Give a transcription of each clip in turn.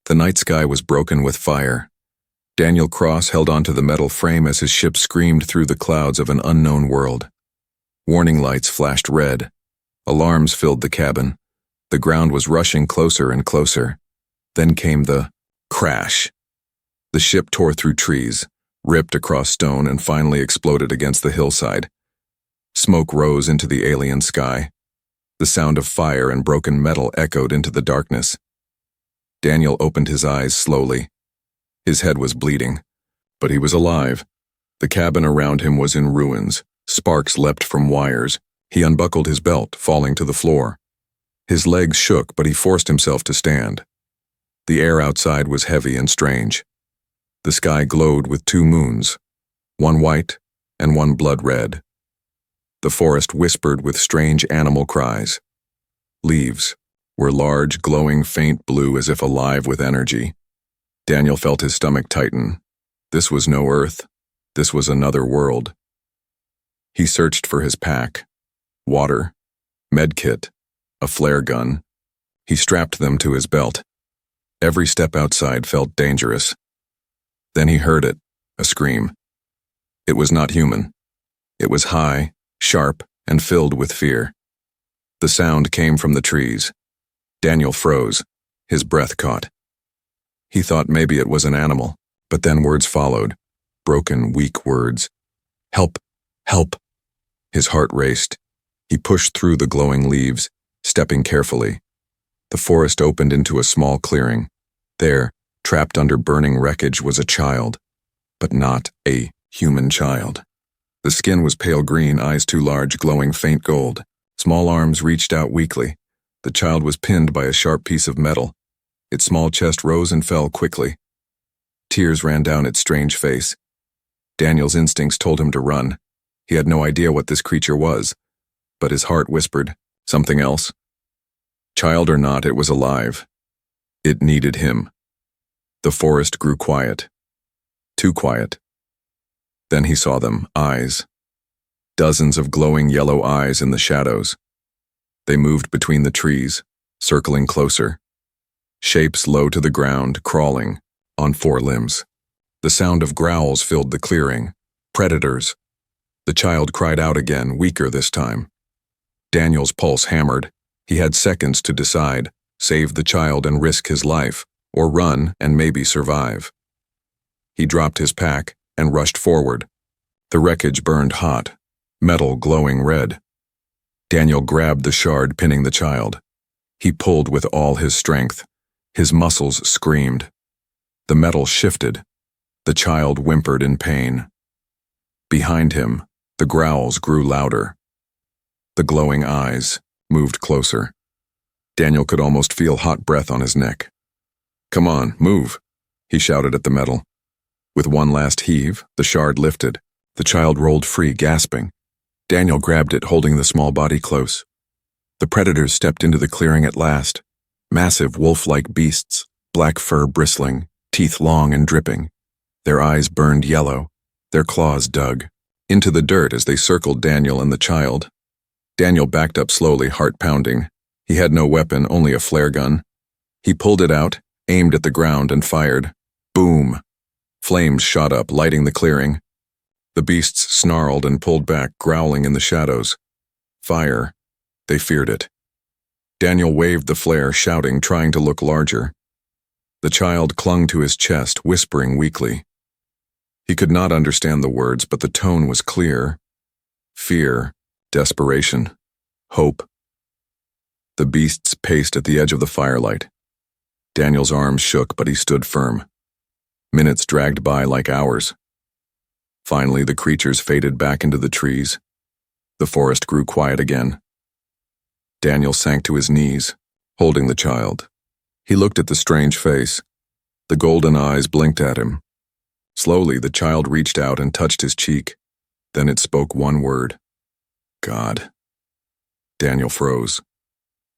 The night sky was broken with fire. Daniel Cross held onto the metal frame as his ship screamed through the clouds of an unknown world. Warning lights flashed red. Alarms filled the cabin. The ground was rushing closer and closer. Then came the crash. The ship tore through trees, ripped across stone, and finally exploded against the hillside. Smoke rose into the alien sky. The sound of fire and broken metal echoed into the darkness. Daniel opened his eyes slowly. His head was bleeding, but he was alive. The cabin around him was in ruins. Sparks leapt from wires. He unbuckled his belt, falling to the floor. His legs shook, but he forced himself to stand. The air outside was heavy and strange. The sky glowed with two moons, one white and one blood red. The forest whispered with strange animal cries. Leaves were large, glowing faint blue as if alive with energy. Daniel felt his stomach tighten. This was no Earth. This was another world. He searched for his pack. Water, medkit, a flare gun. He strapped them to his belt. Every step outside felt dangerous. Then he heard it, a scream. It was not human. It was high, sharp, and filled with fear. The sound came from the trees. Daniel froze. His breath caught. He thought maybe it was an animal, but then words followed. Broken, weak words. Help! Help! His heart raced. He pushed through the glowing leaves, stepping carefully. The forest opened into a small clearing. There, trapped under burning wreckage, was a child, but not a human child. The skin was pale green, eyes too large, glowing faint gold. Small arms reached out weakly. The child was pinned by a sharp piece of metal. Its small chest rose and fell quickly. Tears ran down its strange face. Daniel's instincts told him to run. He had no idea what this creature was, but his heart whispered, something else. Child or not, it was alive. It needed him. The forest grew quiet. Too quiet. Then he saw them, eyes. Dozens of glowing yellow eyes in the shadows. They moved between the trees, circling closer. Shapes low to the ground, crawling, on four limbs. The sound of growls filled the clearing. Predators. The child cried out again, weaker this time. Daniel's pulse hammered. He had seconds to decide, save the child and risk his life, or run and maybe survive. He dropped his pack and rushed forward. The wreckage burned hot, metal glowing red. Daniel grabbed the shard pinning the child. He pulled with all his strength. His muscles screamed. The metal shifted. The child whimpered in pain. Behind him, the growls grew louder. The glowing eyes moved closer. Daniel could almost feel hot breath on his neck. "Come on, move," he shouted at the metal. With one last heave, the shard lifted. The child rolled free, gasping. Daniel grabbed it, holding the small body close. The predators stepped into the clearing at last. Massive wolf-like beasts, black fur bristling, teeth long and dripping. Their eyes burned yellow. Their claws dug into the dirt as they circled Daniel and the child. Daniel backed up slowly, heart pounding. He had no weapon, only a flare gun. He pulled it out, aimed at the ground, and fired. Boom! Flames shot up, lighting the clearing. The beasts snarled and pulled back, growling in the shadows. Fire. They feared it. Daniel waved the flare, shouting, trying to look larger. The child clung to his chest, whispering weakly. He could not understand the words, but the tone was clear. Fear, desperation, hope. The beasts paced at the edge of the firelight. Daniel's arms shook, but he stood firm. Minutes dragged by like hours. Finally, the creatures faded back into the trees. The forest grew quiet again. Daniel sank to his knees, holding the child. He looked at the strange face. The golden eyes blinked at him. Slowly, the child reached out and touched his cheek. Then it spoke one word. God. Daniel froze.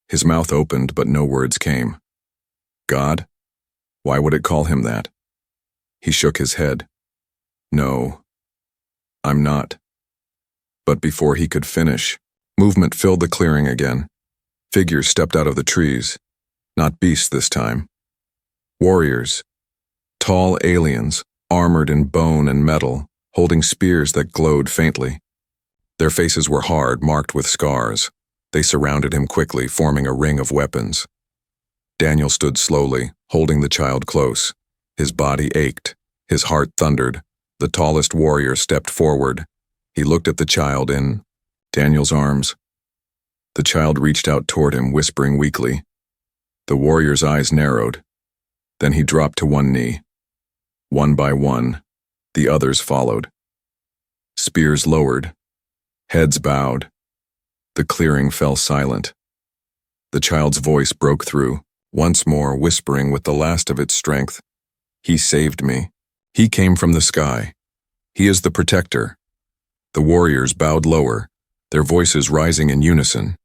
His mouth opened, but no words came. God? Why would it call him that? He shook his head. No, I'm not. But before he could finish, movement filled the clearing again. Figures stepped out of the trees. Not beasts this time. Warriors, tall aliens, armored in bone and metal, holding spears that glowed faintly. Their faces were hard, marked with scars. They surrounded him quickly, forming a ring of weapons. Daniel stood slowly, holding the child close. His body ached. His heart thundered. The tallest warrior stepped forward. He looked at the child in Daniel's arms. The child reached out toward him, whispering weakly. The warrior's eyes narrowed. Then he dropped to one knee. One by one, the others followed. Spears lowered. Heads bowed. The clearing fell silent. The child's voice broke through, once more whispering with the last of its strength. He saved me. He came from the sky. He is the protector. The warriors bowed lower, their voices rising in unison.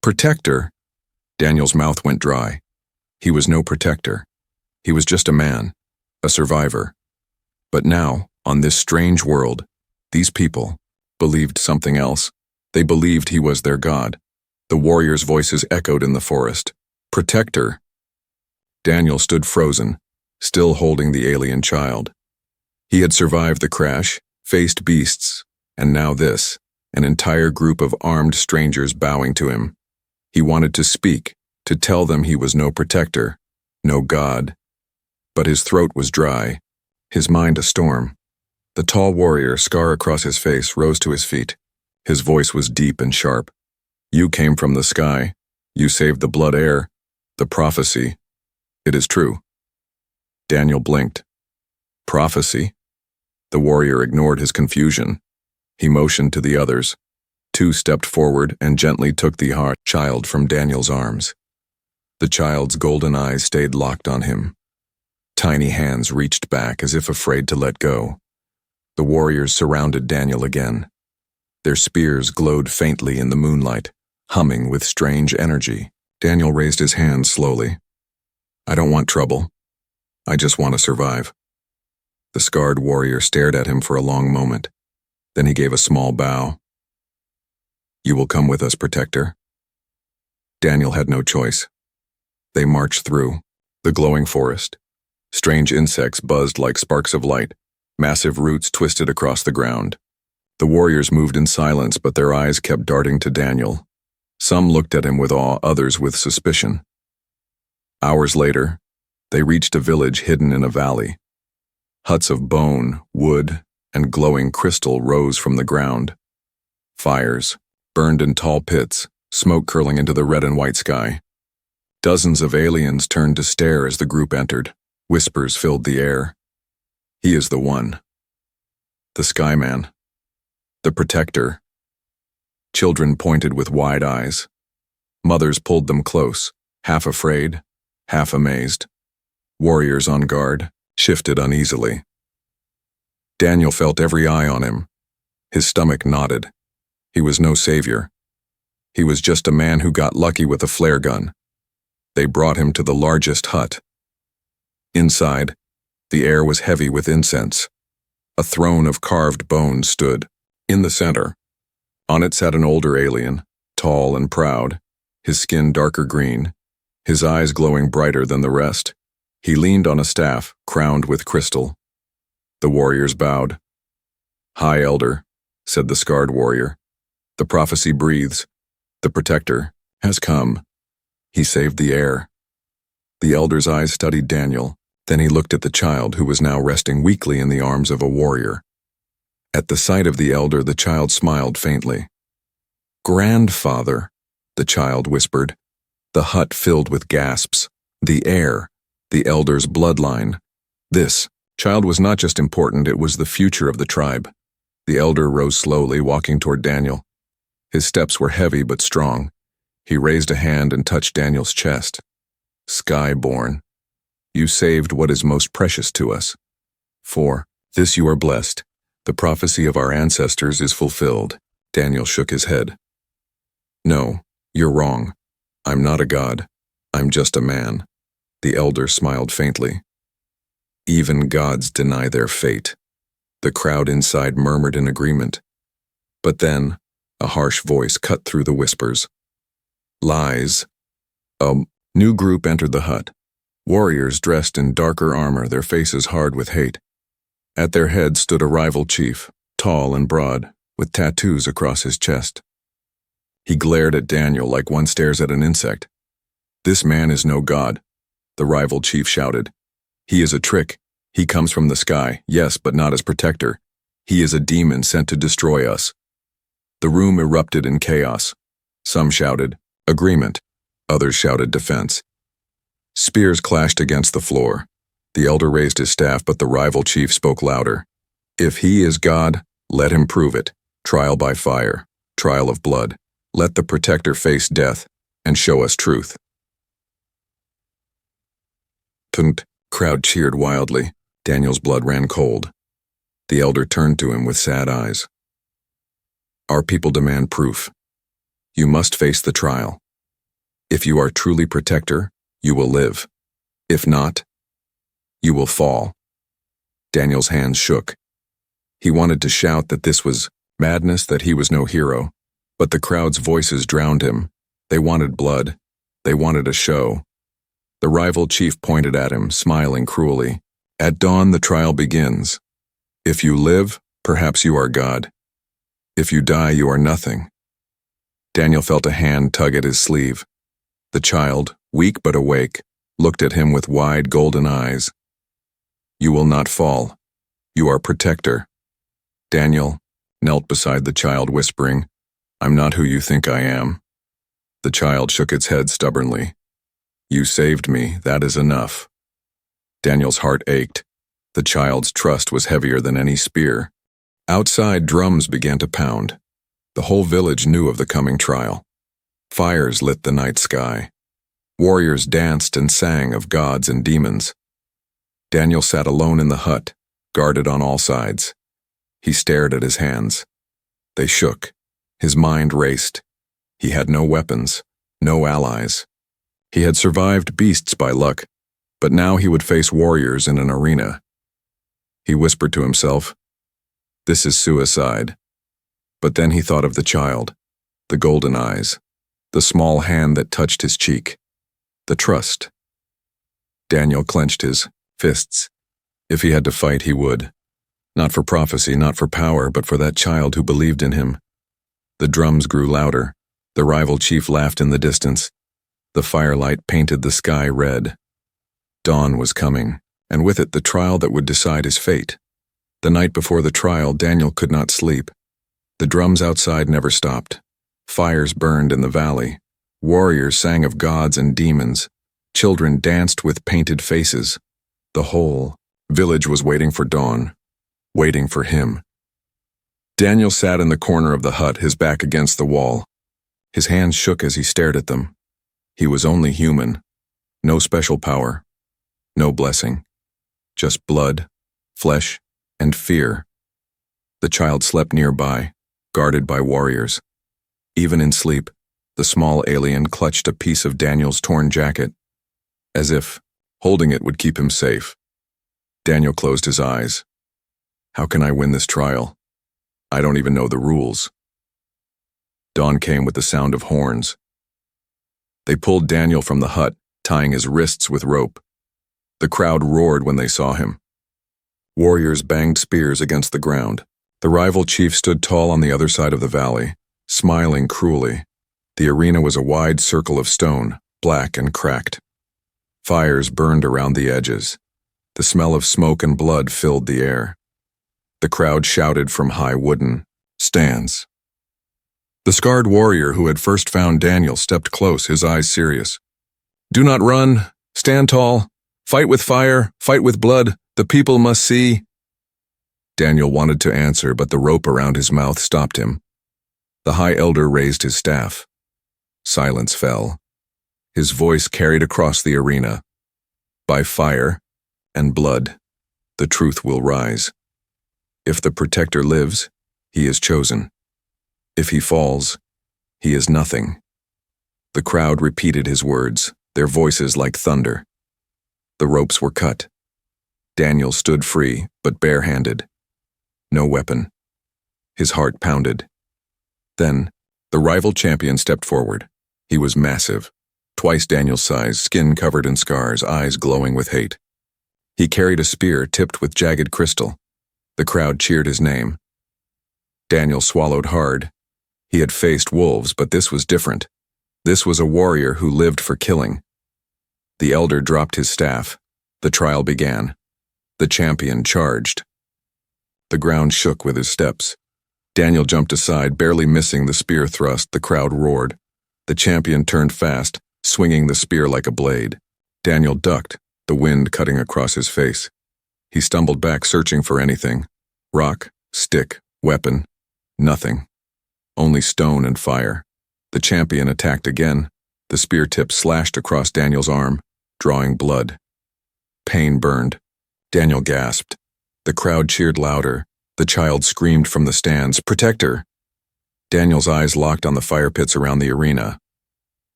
Protector? Daniel's mouth went dry. He was no protector. He was just a man, a survivor. But now, on this strange world, these people believed something else. They believed he was their god. The warriors' voices echoed in the forest. Protector. Daniel stood frozen, still holding the alien child. He had survived the crash, faced beasts, and now this, an entire group of armed strangers bowing to him. He wanted to speak, to tell them he was no protector, no god. But his throat was dry, his mind a storm. The tall warrior, scar across his face, rose to his feet. His voice was deep and sharp. You came from the sky. You saved the blood heir. The prophecy. It is true. Daniel blinked. Prophecy? The warrior ignored his confusion. He motioned to the others. Two stepped forward and gently took the child from Daniel's arms. The child's golden eyes stayed locked on him. Tiny hands reached back as if afraid to let go. The warriors surrounded Daniel again. Their spears glowed faintly in the moonlight, humming with strange energy. Daniel raised his hands slowly. I don't want trouble. I just want to survive. The scarred warrior stared at him for a long moment. Then he gave a small bow. You will come with us, protector. Daniel had no choice. They marched through the glowing forest. Strange insects buzzed like sparks of light. Massive roots twisted across the ground. The warriors moved in silence, but their eyes kept darting to Daniel. Some looked at him with awe, others with suspicion. Hours later, they reached a village hidden in a valley. Huts of bone, wood, and glowing crystal rose from the ground. Fires burned in tall pits, smoke curling into the red and white sky. Dozens of aliens turned to stare as the group entered. Whispers filled the air. He is the one. The Skyman. The protector. Children pointed with wide eyes. Mothers pulled them close, half afraid, half amazed. Warriors on guard shifted uneasily. Daniel felt every eye on him. His stomach knotted. He was no savior. He was just a man who got lucky with a flare gun. They brought him to the largest hut. Inside, the air was heavy with incense. A throne of carved bones stood. In the center, on it sat an older alien, tall and proud, his skin darker green, his eyes glowing brighter than the rest. He leaned on a staff, crowned with crystal. The warriors bowed. High Elder, said the scarred warrior. The prophecy breathes. The protector has come. He saved the heir. The elder's eyes studied Daniel. Then he looked at the child, who was now resting weakly in the arms of a warrior. At the sight of the elder, the child smiled faintly. Grandfather, the child whispered. The hut filled with gasps. The heir, the elder's bloodline. This child was not just important, it was the future of the tribe. The elder rose slowly, walking toward Daniel. His steps were heavy but strong. He raised a hand and touched Daniel's chest. Skyborn, you saved what is most precious to us. For this you are blessed. The prophecy of our ancestors is fulfilled. Daniel shook his head. No, you're wrong. I'm not a god. I'm just a man. The elder smiled faintly. Even gods deny their fate. The crowd inside murmured in agreement. But then, a harsh voice cut through the whispers. Lies. A new group entered the hut. Warriors dressed in darker armor, their faces hard with hate. At their head stood a rival chief, tall and broad, with tattoos across his chest. He glared at Daniel like one stares at an insect. "This man is no god," the rival chief shouted. "He is a trick. He comes from the sky, yes, but not as protector. He is a demon sent to destroy us." The room erupted in chaos. Some shouted, "Agreement." Others shouted, "Defense." Spears clashed against the floor. The elder raised his staff, but the rival chief spoke louder. "If he is God, let him prove it. Trial by fire, trial of blood. Let the protector face death and show us truth." "Tunt," crowd cheered wildly. Daniel's blood ran cold. The elder turned to him with sad eyes. "Our people demand proof. You must face the trial. If you are truly protector, you will live. If not, you will fall." Daniel's hands shook. He wanted to shout that this was madness, that he was no hero, but the crowd's voices drowned him. They wanted blood. They wanted a show. The rival chief pointed at him, smiling cruelly. "At dawn the trial begins. If you live, perhaps you are God. If you die, you are nothing." Daniel felt a hand tug at his sleeve. The child, weak but awake, looked at him with wide golden eyes. "You will not fall. You are protector." Daniel knelt beside the child, whispering, "I'm not who you think I am." The child shook its head stubbornly. "You saved me, that is enough." Daniel's heart ached. The child's trust was heavier than any spear. Outside, drums began to pound. The whole village knew of the coming trial. Fires lit the night sky. Warriors danced and sang of gods and demons. Daniel sat alone in the hut, guarded on all sides. He stared at his hands. They shook. His mind raced. He had no weapons, no allies. He had survived beasts by luck, but now he would face warriors in an arena. He whispered to himself, "This is suicide." But then he thought of the child, the golden eyes, the small hand that touched his cheek, the trust. Daniel clenched his fists. If he had to fight, he would. Not for prophecy, not for power, but for that child who believed in him. The drums grew louder. The rival chief laughed in the distance. The firelight painted the sky red. Dawn was coming, and with it the trial that would decide his fate. The night before the trial, Daniel could not sleep. The drums outside never stopped. Fires burned in the valley. Warriors sang of gods and demons. Children danced with painted faces. The whole village was waiting for dawn, waiting for him. Daniel sat in the corner of the hut, his back against the wall. His hands shook as he stared at them. He was only human. No special power. No blessing. Just blood, flesh, and fear. The child slept nearby, guarded by warriors. Even in sleep, the small alien clutched a piece of Daniel's torn jacket, as if holding it would keep him safe. Daniel closed his eyes. How can I win this trial? I don't even know the rules. Dawn came with the sound of horns. They pulled Daniel from the hut, tying his wrists with rope. The crowd roared when they saw him. Warriors banged spears against the ground. The rival chief stood tall on the other side of the valley, smiling cruelly. The arena was a wide circle of stone, black and cracked. Fires burned around the edges. The smell of smoke and blood filled the air. The crowd shouted from high wooden stands. The scarred warrior who had first found Daniel stepped close, his eyes serious. "Do not run. Stand tall. Fight with fire. Fight with blood. The people must see." Daniel wanted to answer, but the rope around his mouth stopped him. The high elder raised his staff. Silence fell. His voice carried across the arena. By fire and blood, the truth will rise. If the protector lives, he is chosen. If he falls, he is nothing. The crowd repeated his words, their voices like thunder. The ropes were cut. Daniel stood free, but barehanded. No weapon. His heart pounded. Then, the rival champion stepped forward. He was massive, twice Daniel's size, skin covered in scars, eyes glowing with hate. He carried a spear tipped with jagged crystal. The crowd cheered his name. Daniel swallowed hard. He had faced wolves, but this was different. This was a warrior who lived for killing. The elder dropped his staff. The trial began. The champion charged. The ground shook with his steps. Daniel jumped aside, barely missing the spear thrust. The crowd roared. The champion turned fast, swinging the spear like a blade. Daniel ducked, the wind cutting across his face. He stumbled back, searching for anything. Rock, stick, weapon. Nothing. Only stone and fire. The champion attacked again. The spear tip slashed across Daniel's arm, drawing blood. Pain burned. Daniel gasped. The crowd cheered louder. The child screamed from the stands, "Protect her!" Daniel's eyes locked on the fire pits around the arena.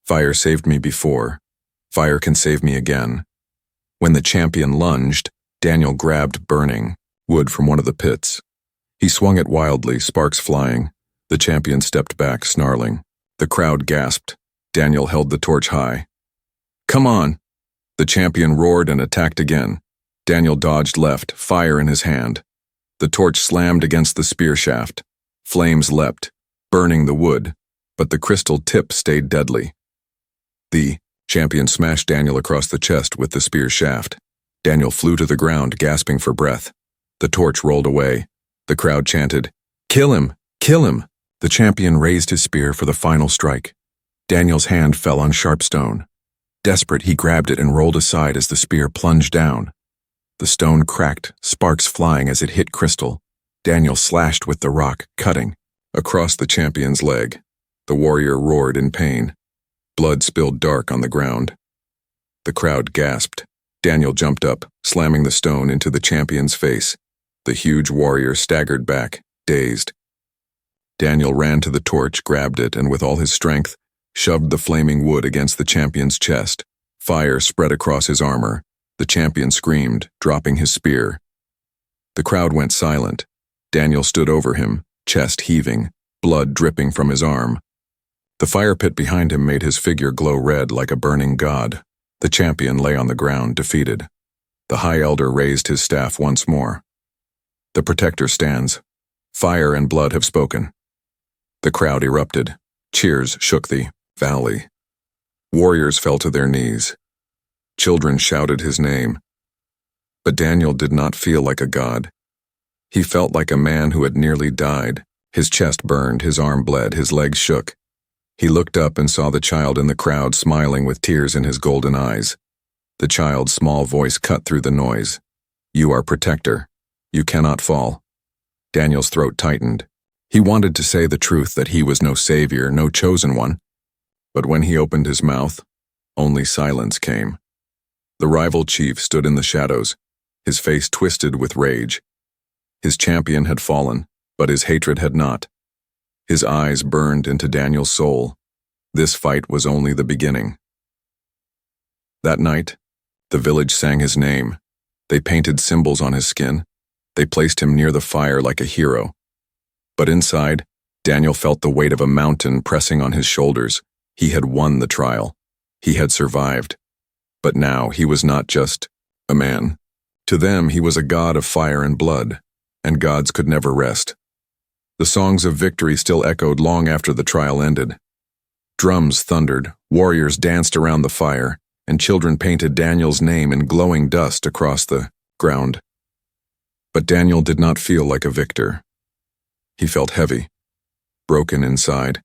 Fire saved me before. Fire can save me again. When the champion lunged, Daniel grabbed burning wood from one of the pits. He swung it wildly, sparks flying. The champion stepped back, snarling. The crowd gasped. Daniel held the torch high. "Come on!" The champion roared and attacked again. Daniel dodged left, fire in his hand. The torch slammed against the spear shaft. Flames leapt, burning the wood, but the crystal tip stayed deadly. The champion smashed Daniel across the chest with the spear shaft. Daniel flew to the ground, gasping for breath. The torch rolled away. The crowd chanted, "Kill him! Kill him!" The champion raised his spear for the final strike. Daniel's hand fell on sharp stone. Desperate, he grabbed it and rolled aside as the spear plunged down. The stone cracked, sparks flying as it hit crystal. Daniel slashed with the rock, cutting. Across the champion's leg, the warrior roared in pain. Blood spilled dark on the ground. The crowd gasped. Daniel jumped up, slamming the stone into the champion's face. The huge warrior staggered back, dazed. Daniel ran to the torch, grabbed it, and with all his strength, shoved the flaming wood against the champion's chest. Fire spread across his armor. The champion screamed, dropping his spear. The crowd went silent. Daniel stood over him, chest heaving, blood dripping from his arm. The fire pit behind him made his figure glow red like a burning god. The champion lay on the ground, defeated. The High Elder raised his staff once more. The Protector stands. Fire and blood have spoken. The crowd erupted. Cheers shook the valley. Warriors fell to their knees. Children shouted his name. But Daniel did not feel like a god. He felt like a man who had nearly died. His chest burned, his arm bled, his legs shook. He looked up and saw the child in the crowd smiling with tears in his golden eyes. The child's small voice cut through the noise. "You are Protector. You cannot fall." Daniel's throat tightened. He wanted to say the truth, that he was no savior, no chosen one. But when he opened his mouth, only silence came. The rival chief stood in the shadows, his face twisted with rage. His champion had fallen, but his hatred had not. His eyes burned into Daniel's soul. This fight was only the beginning. That night, the village sang his name. They painted symbols on his skin. They placed him near the fire like a hero. But inside, Daniel felt the weight of a mountain pressing on his shoulders. He had won the trial. He had survived. But now he was not just a man. To them, he was a god of fire and blood, and gods could never rest. The songs of victory still echoed long after the trial ended. Drums thundered, warriors danced around the fire, and children painted Daniel's name in glowing dust across the ground. But Daniel did not feel like a victor. He felt heavy, broken inside.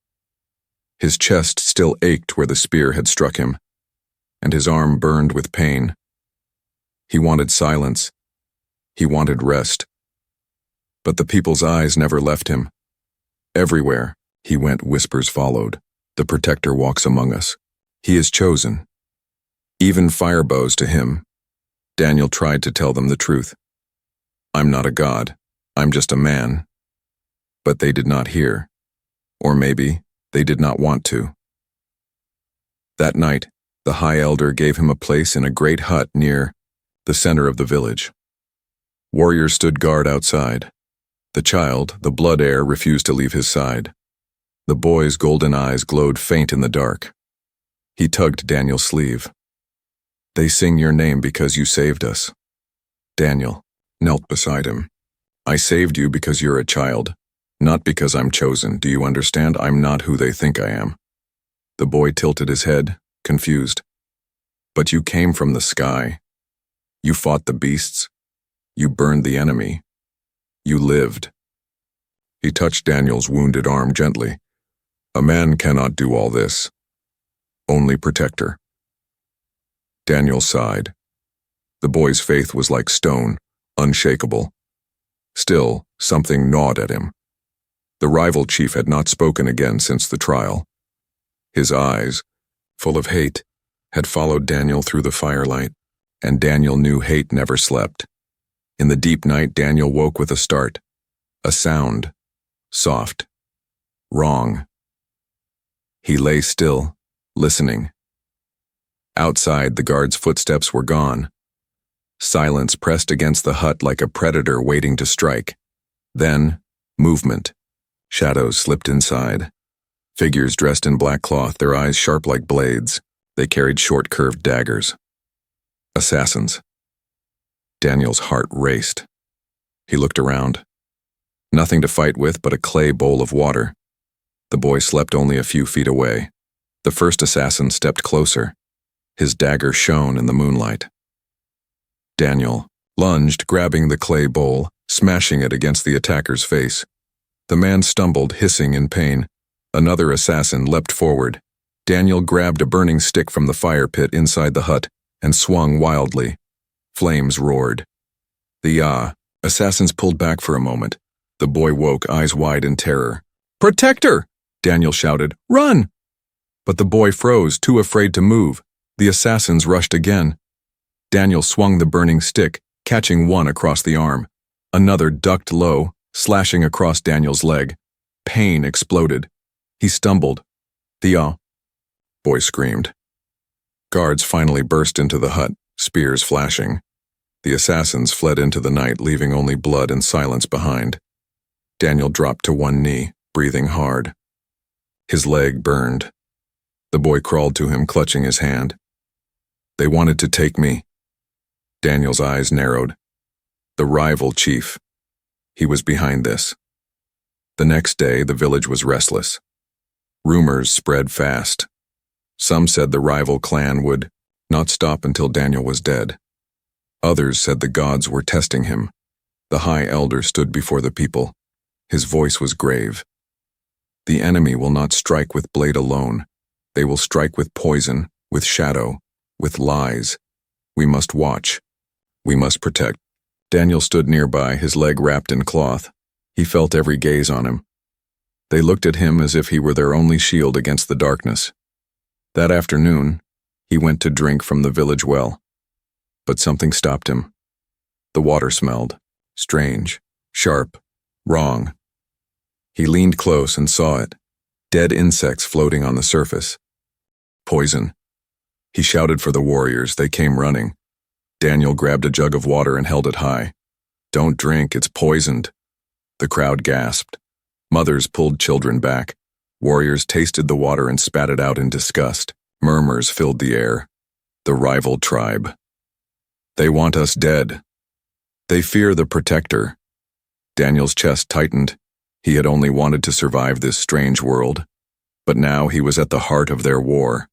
His chest still ached where the spear had struck him, and his arm burned with pain. He wanted silence. He wanted rest. But the people's eyes never left him. Everywhere he went, whispers followed. The Protector walks among us. He is chosen. Even fire bows to him. Daniel tried to tell them the truth. I'm not a god. I'm just a man. But they did not hear. Or maybe they did not want to. That night, the High Elder gave him a place in a great hut near the center of the village. Warriors stood guard outside. The child, the blood heir, refused to leave his side. The boy's golden eyes glowed faint in the dark. He tugged Daniel's sleeve. "They sing your name because you saved us." Daniel knelt beside him. "I saved you because you're a child, not because I'm chosen. Do you understand? I'm not who they think I am." The boy tilted his head, confused. "But you came from the sky. You fought the beasts. You burned the enemy. You lived." He touched Daniel's wounded arm gently. "A man cannot do all this. Only protector." Daniel sighed. The boy's faith was like stone, unshakable. Still, something gnawed at him. The rival chief had not spoken again since the trial. His eyes, full of hate, had followed Daniel through the firelight, and Daniel knew hate never slept. In the deep night, Daniel woke with a start. A sound. Soft. Wrong. He lay still, listening. Outside, the guard's footsteps were gone. Silence pressed against the hut like a predator waiting to strike. Then, movement. Shadows slipped inside. Figures dressed in black cloth, their eyes sharp like blades. They carried short, curved daggers. Assassins. Daniel's heart raced. He looked around. Nothing to fight with but a clay bowl of water. The boy slept only a few feet away. The first assassin stepped closer. His dagger shone in the moonlight. Daniel lunged, grabbing the clay bowl, smashing it against the attacker's face. The man stumbled, hissing in pain. Another assassin leapt forward. Daniel grabbed a burning stick from the fire pit inside the hut and swung wildly. Flames roared. The assassins pulled back for a moment. The boy woke, eyes wide in terror. "Protector!" Daniel shouted. "Run!" But the boy froze, too afraid to move. The assassins rushed again. Daniel swung the burning stick, catching one across the arm. Another ducked low, slashing across Daniel's leg. Pain exploded. He stumbled. "The boy screamed. Guards finally burst into the hut, spears flashing. The assassins fled into the night, leaving only blood and silence behind. Daniel dropped to one knee, breathing hard. His leg burned. The boy crawled to him, clutching his hand. "They wanted to take me." Daniel's eyes narrowed. The rival chief. He was behind this. The next day, the village was restless. Rumors spread fast. Some said the rival clan would not stop until Daniel was dead. Others said the gods were testing him. The High Elder stood before the people. His voice was grave. "The enemy will not strike with blade alone. They will strike with poison, with shadow, with lies. We must watch. We must protect." Daniel stood nearby, his leg wrapped in cloth. He felt every gaze on him. They looked at him as if he were their only shield against the darkness. That afternoon, he went to drink from the village well. But something stopped him. The water smelled. Strange, sharp, wrong. He leaned close and saw it. Dead insects floating on the surface. Poison. He shouted for the warriors. They came running. Daniel grabbed a jug of water and held it high. "Don't drink, it's poisoned." The crowd gasped. Mothers pulled children back. Warriors tasted the water and spat it out in disgust. Murmurs filled the air. The rival tribe. "They want us dead. They fear the protector." Daniel's chest tightened. He had only wanted to survive this strange world. But now he was at the heart of their war.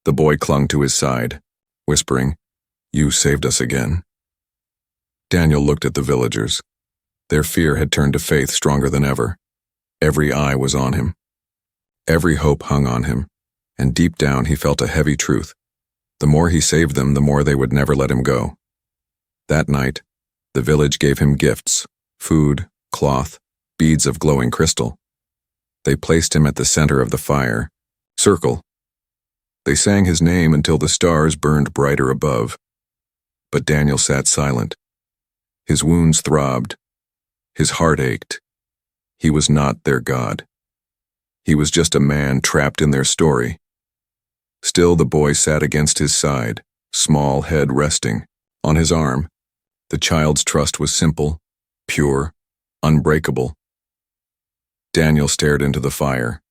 The boy clung to his side, whispering, "You saved us again." Daniel looked at the villagers. Their fear had turned to faith stronger than ever. Every eye was on him. Every hope hung on him, and deep down he felt a heavy truth. The more he saved them, the more they would never let him go. That night, the village gave him gifts, food, cloth, beads of glowing crystal. They placed him at the center of the fire. Circle. They sang his name until the stars burned brighter above. But Daniel sat silent. His wounds throbbed. His heart ached. He was not their god. He was just a man trapped in their story. Still, the boy sat against his side, small head resting on his arm. The child's trust was simple, pure, unbreakable. Daniel stared into the fire.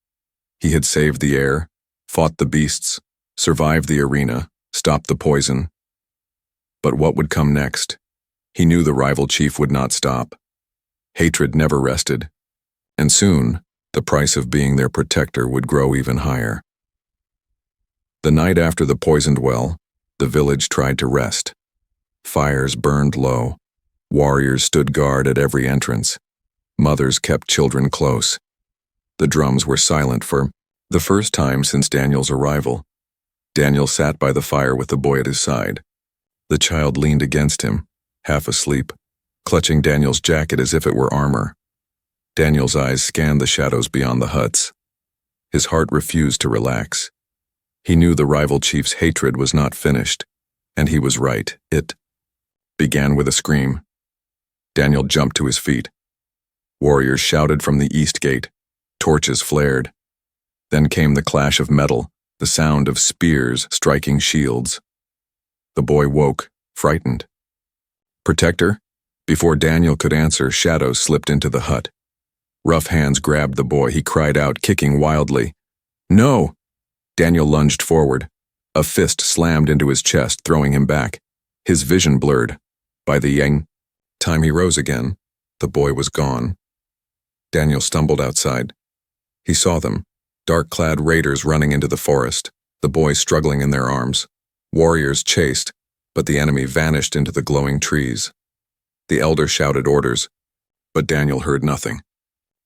He had saved the air, fought the beasts, survive the arena, stop the poison. But what would come next? He knew the rival chief would not stop. Hatred never rested, and soon, the price of being their protector would grow even higher. The night after the poisoned well, the village tried to rest. Fires burned low. Warriors stood guard at every entrance. Mothers kept children close. The drums were silent for the first time since Daniel's arrival. Daniel sat by the fire with the boy at his side. The child leaned against him, half asleep, clutching Daniel's jacket as if it were armor. Daniel's eyes scanned the shadows beyond the huts. His heart refused to relax. He knew the rival chief's hatred was not finished, and he was right. It began with a scream. Daniel jumped to his feet. Warriors shouted from the east gate. Torches flared. Then came the clash of metal, the sound of spears striking shields. The boy woke, frightened. "Protector?" Before Daniel could answer, shadows slipped into the hut. Rough hands grabbed the boy. He cried out, kicking wildly. "No!" Daniel lunged forward. A fist slammed into his chest, throwing him back. His vision blurred. By the time he rose again, the boy was gone. Daniel stumbled outside. He saw them, dark-clad raiders running into the forest, the boy struggling in their arms. Warriors chased, but the enemy vanished into the glowing trees. The elder shouted orders, but Daniel heard nothing.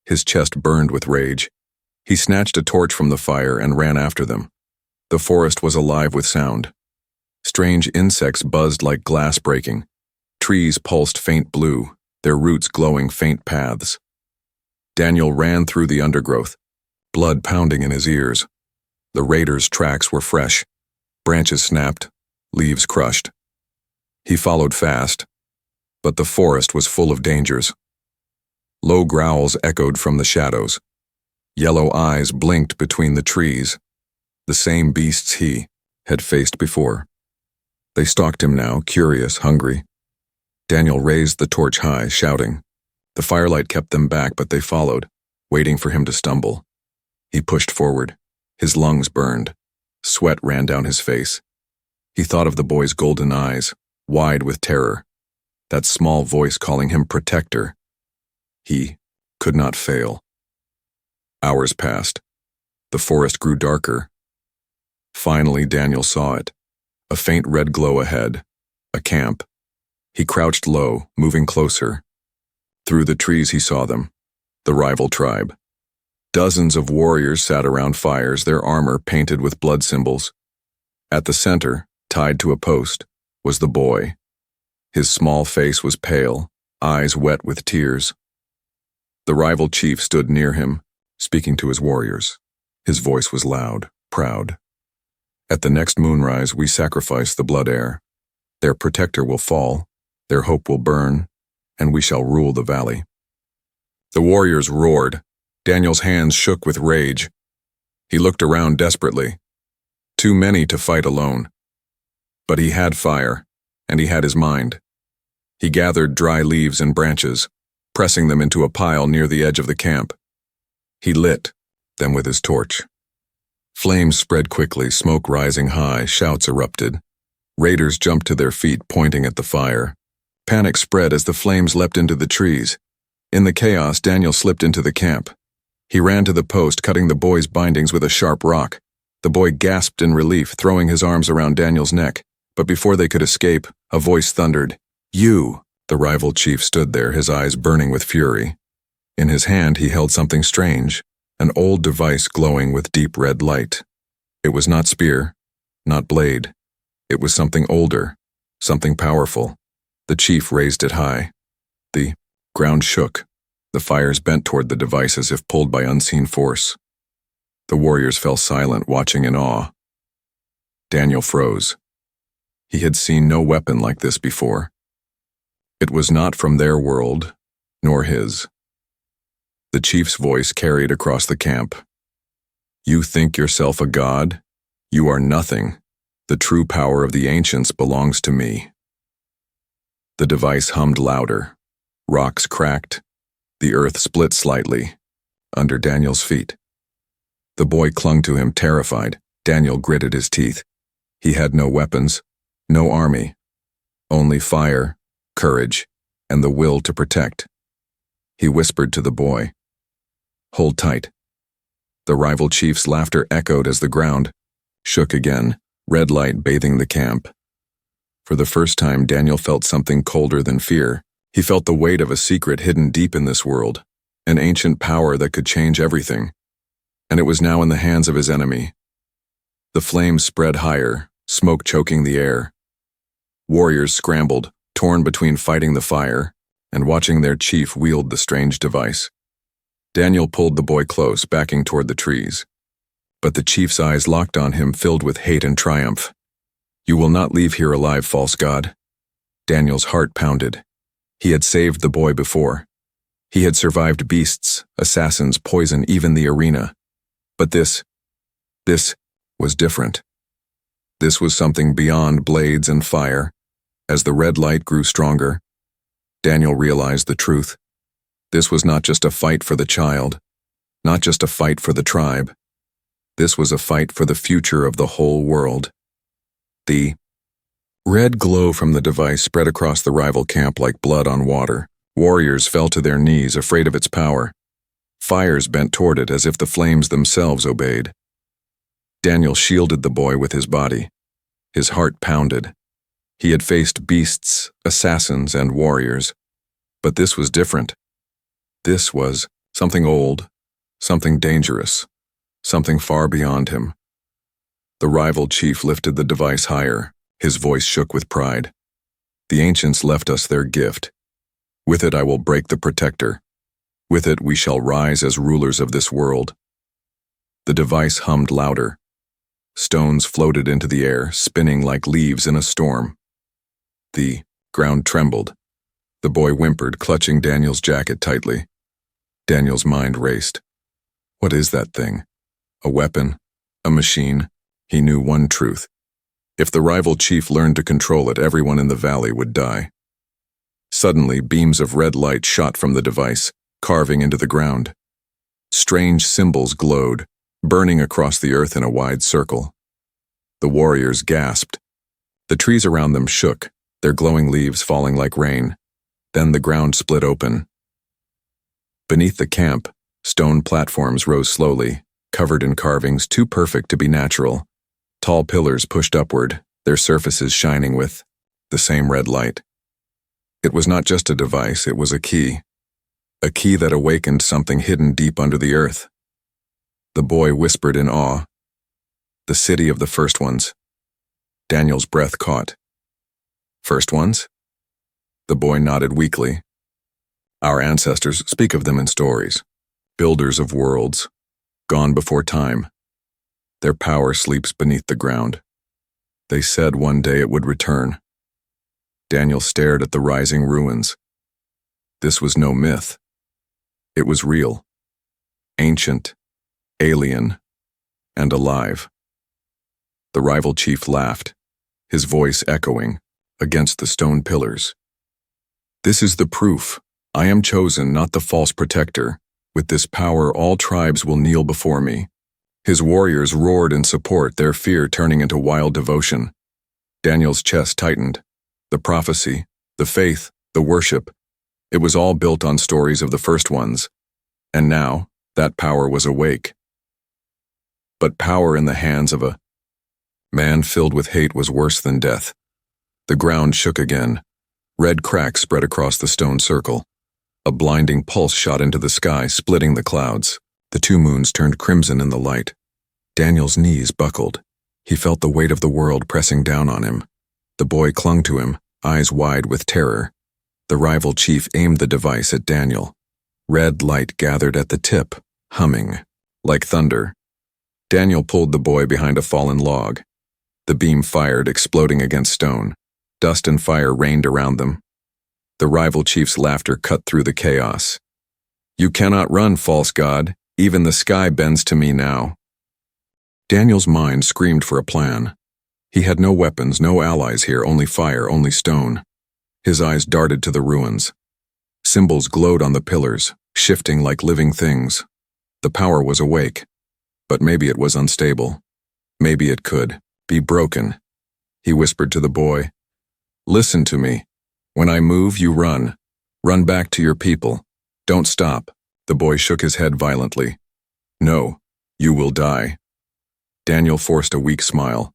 His chest burned with rage. He snatched a torch from the fire and ran after them. The forest was alive with sound. Strange insects buzzed like glass breaking. Trees pulsed faint blue, their roots glowing faint paths. Daniel ran through the undergrowth, blood pounding in his ears. The raiders' tracks were fresh. Branches snapped, leaves crushed. He followed fast, but the forest was full of dangers. Low growls echoed from the shadows. Yellow eyes blinked between the trees, the same beasts he had faced before. They stalked him now, curious, hungry. Daniel raised the torch high, shouting. The firelight kept them back, but they followed, waiting for him to stumble. He pushed forward. His lungs burned. Sweat ran down his face. He thought of the boy's golden eyes, wide with terror. That small voice calling him protector. He could not fail. Hours passed. The forest grew darker. Finally, Daniel saw it. A faint red glow ahead. A camp. He crouched low, moving closer. Through the trees he saw them. The rival tribe. Dozens of warriors sat around fires, their armor painted with blood symbols. At the center, tied to a post, was the boy. His small face was pale, eyes wet with tears. The rival chief stood near him, speaking to his warriors. His voice was loud, proud. At the next moonrise, we sacrifice the blood heir. Their protector will fall, their hope will burn, and we shall rule the valley. The warriors roared. Daniel's hands shook with rage. He looked around desperately. Too many to fight alone. But he had fire, and he had his mind. He gathered dry leaves and branches, pressing them into a pile near the edge of the camp. He lit them with his torch. Flames spread quickly, smoke rising high, shouts erupted. Raiders jumped to their feet, pointing at the fire. Panic spread as the flames leapt into the trees. In the chaos, Daniel slipped into the camp. He ran to the post, cutting the boy's bindings with a sharp rock. The boy gasped in relief, throwing his arms around Daniel's neck. But before they could escape, a voice thundered, "You!" The rival chief stood there, his eyes burning with fury. In his hand he held something strange, an old device glowing with deep red light. It was not spear, not blade. It was something older, something powerful. The chief raised it high. The ground shook. The fires bent toward the device as if pulled by unseen force. The warriors fell silent, watching in awe. Daniel froze. He had seen no weapon like this before. It was not from their world, nor his. The chief's voice carried across the camp. "You think yourself a god? You are nothing. The true power of the ancients belongs to me." The device hummed louder. Rocks cracked. The earth split slightly, under Daniel's feet. The boy clung to him, terrified. Daniel gritted his teeth. He had no weapons, no army, only fire, courage, and the will to protect. He whispered to the boy, "Hold tight." The rival chief's laughter echoed as the ground shook again, red light bathing the camp. For the first time, Daniel felt something colder than fear. He felt the weight of a secret hidden deep in this world, an ancient power that could change everything. And it was now in the hands of his enemy. The flames spread higher, smoke choking the air. Warriors scrambled, torn between fighting the fire and watching their chief wield the strange device. Daniel pulled the boy close, backing toward the trees. But the chief's eyes locked on him, filled with hate and triumph. "You will not leave here alive, false god." Daniel's heart pounded. He had saved the boy before. He had survived beasts, assassins, poison, even the arena. But this was different. This was something beyond blades and fire. As the red light grew stronger, Daniel realized the truth. This was not just a fight for the child, not just a fight for the tribe. This was a fight for the future of the whole world. The red glow from the device spread across the rival camp like blood on water. Warriors fell to their knees, afraid of its power. Fires bent toward it as if the flames themselves obeyed. Daniel shielded the boy with his body. His heart pounded. He had faced beasts, assassins, and warriors. But this was different. This was something old, something dangerous, something far beyond him. The rival chief lifted the device higher. His voice shook with pride. "The ancients left us their gift. With it I will break the protector. With it we shall rise as rulers of this world." The device hummed louder. Stones floated into the air, spinning like leaves in a storm. The ground trembled. The boy whimpered, clutching Daniel's jacket tightly. Daniel's mind raced. What is that thing? A weapon? A machine? He knew one truth. If the rival chief learned to control it, everyone in the valley would die. Suddenly, beams of red light shot from the device, carving into the ground. Strange symbols glowed, burning across the earth in a wide circle. The warriors gasped. The trees around them shook, their glowing leaves falling like rain. Then the ground split open. Beneath the camp, stone platforms rose slowly, covered in carvings too perfect to be natural. Tall pillars pushed upward, their surfaces shining with the same red light. It was not just a device, it was a key that awakened something hidden deep under the earth. The boy whispered in awe. The city of the first ones. Daniel's breath caught. First ones? The boy nodded weakly. Our ancestors speak of them in stories. Builders of worlds, gone before time. Their power sleeps beneath the ground. They said one day it would return. Daniel stared at the rising ruins. This was no myth. It was real. Ancient, alien, and alive. The rival chief laughed, his voice echoing against the stone pillars. This is the proof. I am chosen, not the false protector. With this power, all tribes will kneel before me. His warriors roared in support, their fear turning into wild devotion. Daniel's chest tightened. The prophecy, the faith, the worship. It was all built on stories of the first ones. And now, that power was awake. But power in the hands of a man filled with hate was worse than death. The ground shook again. Red cracks spread across the stone circle. A blinding pulse shot into the sky, splitting the clouds. The two moons turned crimson in the light. Daniel's knees buckled. He felt the weight of the world pressing down on him. The boy clung to him, eyes wide with terror. The rival chief aimed the device at Daniel. Red light gathered at the tip, humming, like thunder. Daniel pulled the boy behind a fallen log. The beam fired, exploding against stone. Dust and fire rained around them. The rival chief's laughter cut through the chaos. You cannot run, false god. Even the sky bends to me now. Daniel's mind screamed for a plan. He had no weapons, no allies here, only fire, only stone. His eyes darted to the ruins. Symbols glowed on the pillars, shifting like living things. The power was awake, but maybe it was unstable. Maybe it could be broken. He whispered to the boy. Listen to me. When I move, you run. Run back to your people. Don't stop. The boy shook his head violently. No, you will die. Daniel forced a weak smile.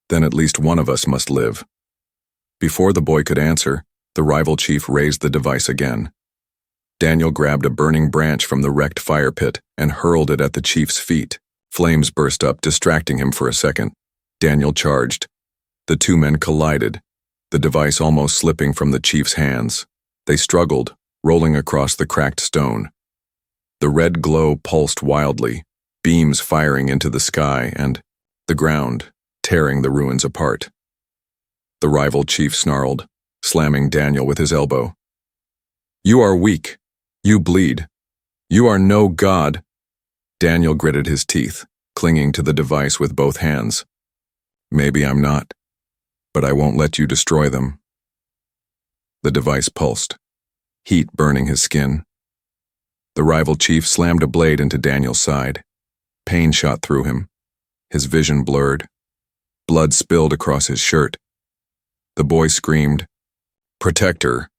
Then at least one of us must live. Before the boy could answer, the rival chief raised the device again. Daniel grabbed a burning branch from the wrecked fire pit and hurled it at the chief's feet. Flames burst up, distracting him for a second. Daniel charged. The two men collided, the device almost slipping from the chief's hands. They struggled, rolling across the cracked stone. The red glow pulsed wildly, beams firing into the sky and the ground, tearing the ruins apart. The rival chief snarled, slamming Daniel with his elbow. You are weak. You bleed. You are no god. Daniel gritted his teeth, clinging to the device with both hands. Maybe I'm not, but I won't let you destroy them. The device pulsed, heat burning his skin. The rival chief slammed a blade into Daniel's side. Pain shot through him. His vision blurred. Blood spilled across his shirt. The boy screamed, "Protector!"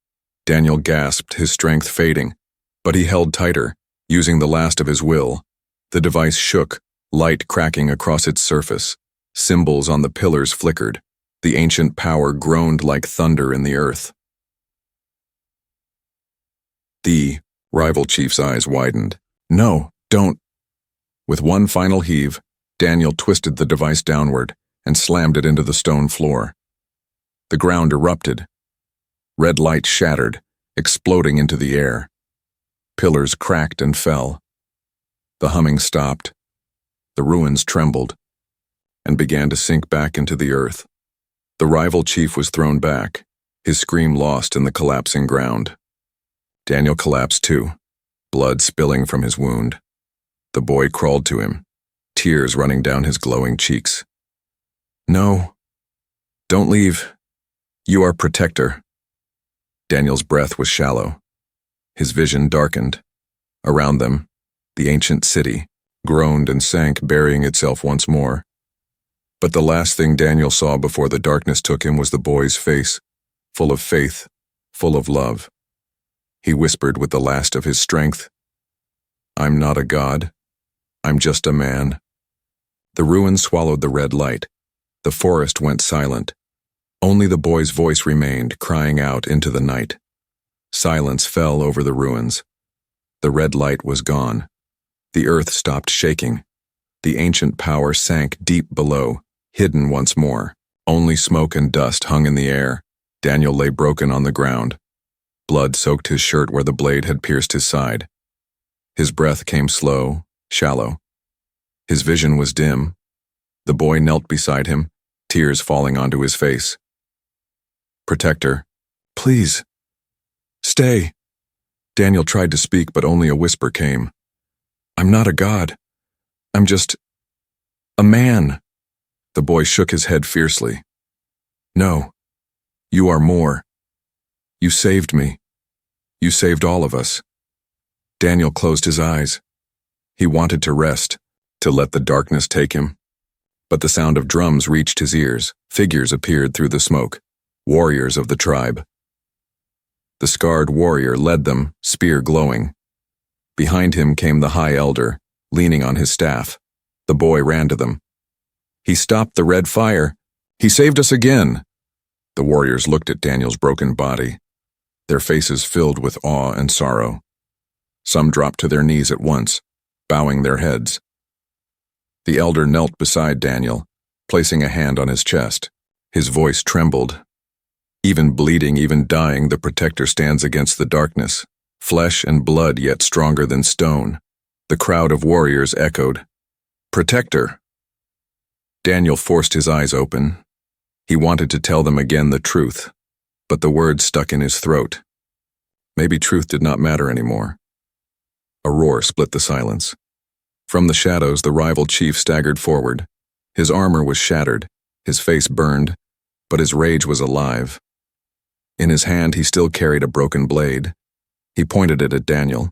Daniel gasped, his strength fading, but he held tighter, using the last of his will. The device shook, light cracking across its surface. Symbols on the pillars flickered. The ancient power groaned like thunder in the earth. The rival chief's eyes widened. No, don't. With one final heave, Daniel twisted the device downward and slammed it into the stone floor. The ground erupted. Red light shattered, exploding into the air. Pillars cracked and fell. The humming stopped. The ruins trembled and began to sink back into the earth. The rival chief was thrown back, his scream lost in the collapsing ground. Daniel collapsed too, blood spilling from his wound. The boy crawled to him, tears running down his glowing cheeks. No, don't leave. You are protector. Daniel's breath was shallow. His vision darkened. Around them, the ancient city groaned and sank, burying itself once more. But the last thing Daniel saw before the darkness took him was the boy's face, full of faith, full of love. He whispered with the last of his strength, I'm not a god. I'm just a man. The ruins swallowed the red light. The forest went silent. Only the boy's voice remained, crying out into the night. Silence fell over the ruins. The red light was gone. The earth stopped shaking. The ancient power sank deep below, hidden once more. Only smoke and dust hung in the air. Daniel lay broken on the ground. Blood soaked his shirt where the blade had pierced his side. His breath came slow, shallow. His vision was dim. The boy knelt beside him, tears falling onto his face. Protector, please, stay. Daniel tried to speak, but only a whisper came. I'm not a god. I'm just a man. The boy shook his head fiercely. No, you are more. You saved me. You saved all of us. Daniel closed his eyes. He wanted to rest, to let the darkness take him. But the sound of drums reached his ears. Figures appeared through the smoke, warriors of the tribe. The scarred warrior led them, spear glowing. Behind him came the high elder, leaning on his staff. The boy ran to them. He stopped the red fire. He saved us again. The warriors looked at Daniel's broken body, their faces filled with awe and sorrow. Some dropped to their knees at once, bowing their heads. The elder knelt beside Daniel, placing a hand on his chest. His voice trembled. Even bleeding, even dying, the protector stands against the darkness, flesh and blood yet stronger than stone. The crowd of warriors echoed, Protector. Daniel forced his eyes open. He wanted to tell them again the truth, but the words stuck in his throat. Maybe truth did not matter anymore. A roar split the silence. From the shadows, the rival chief staggered forward. His armor was shattered, his face burned, but his rage was alive. In his hand, he still carried a broken blade. He pointed it at Daniel.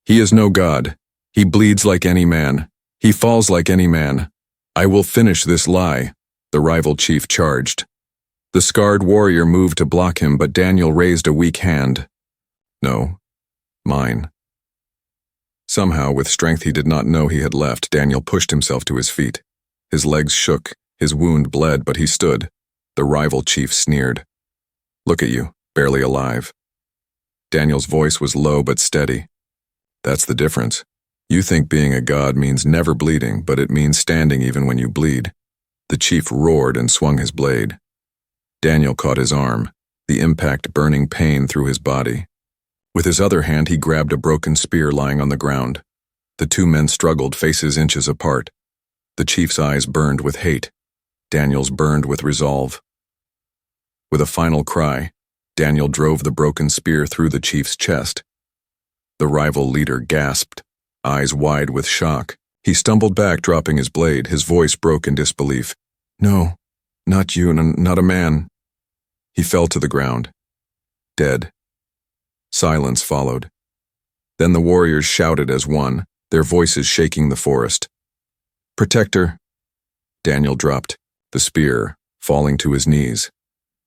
He is no god. He bleeds like any man. He falls like any man. I will finish this lie, the rival chief charged. The scarred warrior moved to block him, but Daniel raised a weak hand. No, mine. Somehow, with strength he did not know he had left, Daniel pushed himself to his feet. His legs shook, his wound bled, but he stood. The rival chief sneered. Look at you, barely alive. Daniel's voice was low but steady. That's the difference. You think being a god means never bleeding, but it means standing even when you bleed. The chief roared and swung his blade. Daniel caught his arm, the impact burning pain through his body. With his other hand he grabbed a broken spear lying on the ground. The two men struggled, faces inches apart. The chief's eyes burned with hate. Daniel's burned with resolve. With a final cry, Daniel drove the broken spear through the chief's chest. The rival leader gasped, eyes wide with shock. He stumbled back, dropping his blade. His voice broke in disbelief. No, not you, not a man. He fell to the ground, dead. Silence followed. Then the warriors shouted as one, their voices shaking the forest. Protector! Daniel dropped, the spear, falling to his knees.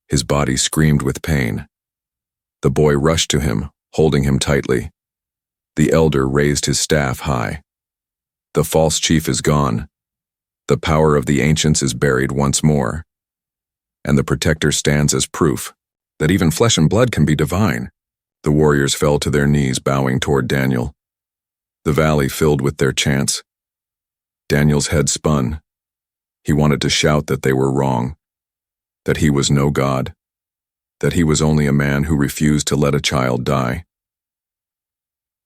His body screamed with pain. The boy rushed to him, holding him tightly. The elder raised his staff high. The false chief is gone. The power of the ancients is buried once more. And the protector stands as proof that even flesh and blood can be divine. The warriors fell to their knees, bowing toward Daniel. The valley filled with their chants. Daniel's head spun. He wanted to shout that they were wrong, that he was no god, that he was only a man who refused to let a child die.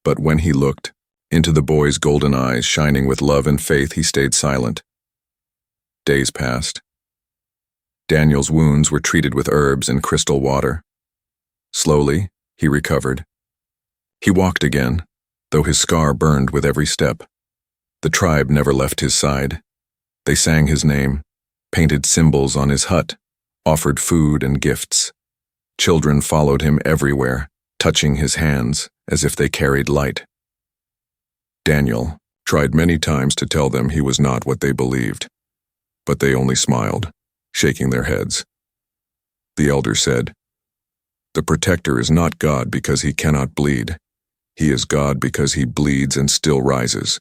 But when he looked into the boy's golden eyes shining with love and faith, he stayed silent. Days passed. Daniel's wounds were treated with herbs and crystal water. Slowly, he recovered. He walked again, though his scar burned with every step. The tribe never left his side. They sang his name, painted symbols on his hut, offered food and gifts. Children followed him everywhere, touching his hands as if they carried light. Daniel tried many times to tell them he was not what they believed, but they only smiled, shaking their heads. The elder said, "The protector is not God because he cannot bleed. He is God because he bleeds and still rises."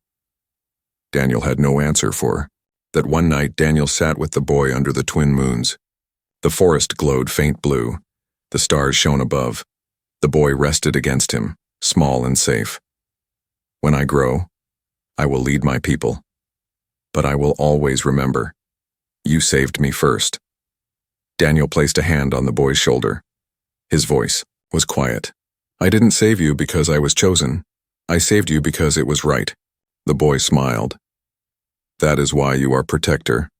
Daniel had no answer for that. One night Daniel sat with the boy under the twin moons. The forest glowed faint blue. The stars shone above. The boy rested against him, small and safe. When I grow, I will lead my people. But I will always remember, you saved me first. Daniel placed a hand on the boy's shoulder. His voice was quiet. I didn't save you because I was chosen. I saved you because it was right. The boy smiled. That is why you are protector.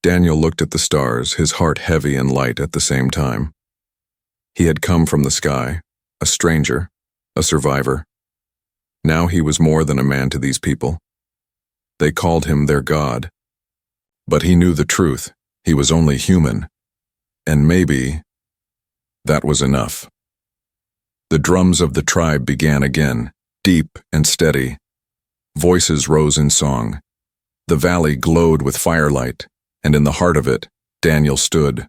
Daniel looked at the stars, his heart heavy and light at the same time. He had come from the sky, a stranger, a survivor. Now he was more than a man to these people. They called him their god. But he knew the truth. He was only human. And maybe that was enough. The drums of the tribe began again, deep and steady. Voices rose in song. The valley glowed with firelight, and in the heart of it, Daniel stood.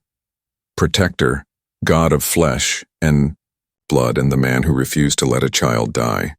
Protector, God of flesh and blood, and the man who refused to let a child die.